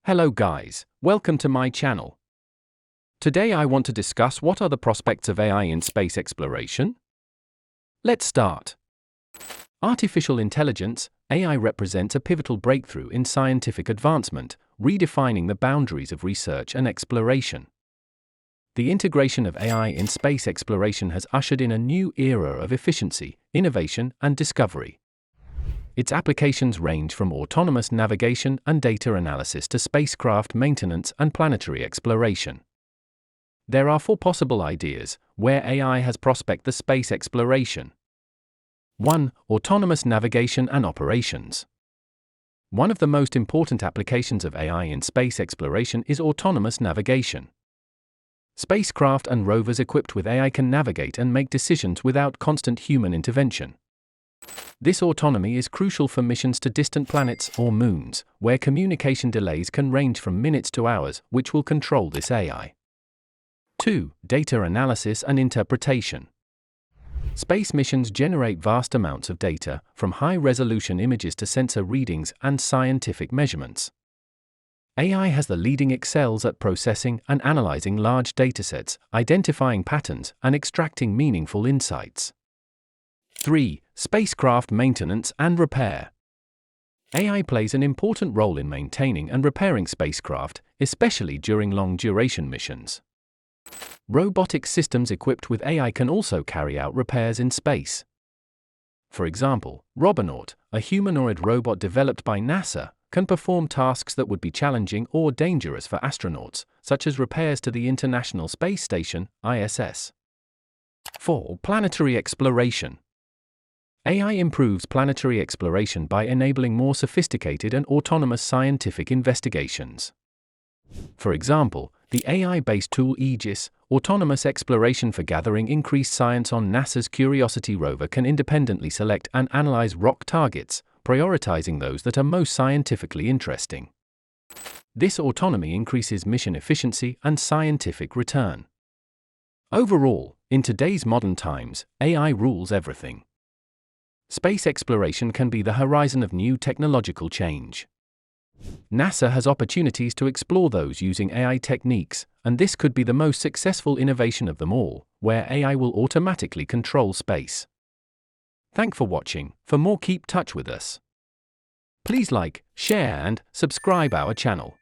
Hello guys, welcome to my channel. Today I want to discuss what are the prospects of AI in space exploration. Let's start. Artificial intelligence, AI represents a pivotal breakthrough in scientific advancement, redefining the boundaries of research and exploration. The integration of AI in space exploration has ushered in a new era of efficiency, innovation, and discovery. Its applications range from autonomous navigation and data analysis to spacecraft maintenance and planetary exploration. There are four possible ideas where AI has prospect the space exploration. 1. Autonomous navigation and operations. One of the most important applications of AI in space exploration is autonomous navigation. Spacecraft and rovers equipped with AI can navigate and make decisions without constant human intervention. This autonomy is crucial for missions to distant planets or moons, where communication delays can range from minutes to hours, which will control this AI. 2. Data analysis and interpretation. Space missions generate vast amounts of data, from high-resolution images to sensor readings and scientific measurements. AI has the leading excels at processing and analyzing large datasets, identifying patterns, and extracting meaningful insights. 3. Spacecraft maintenance and repair. AI plays an important role in maintaining and repairing spacecraft, especially during long-duration missions. Robotic systems equipped with AI can also carry out repairs in space. For example, Robonaut, a humanoid robot developed by NASA, can perform tasks that would be challenging or dangerous for astronauts, such as repairs to the International Space Station, ISS. 4. Planetary exploration. AI improves planetary exploration by enabling more sophisticated and autonomous scientific investigations. For example, the AI-based tool Aegis, autonomous exploration for gathering increased science on NASA's Curiosity rover, can independently select and analyze rock targets, prioritizing those that are most scientifically interesting. This autonomy increases mission efficiency and scientific return. Overall, in today's modern times, AI rules everything. Space exploration can be the horizon of new technological change. NASA has opportunities to explore those using AI techniques, and this could be the most successful innovation of them all, where AI will automatically control space. Thanks for watching. For more, keep touch with us. Please like, share and subscribe our channel.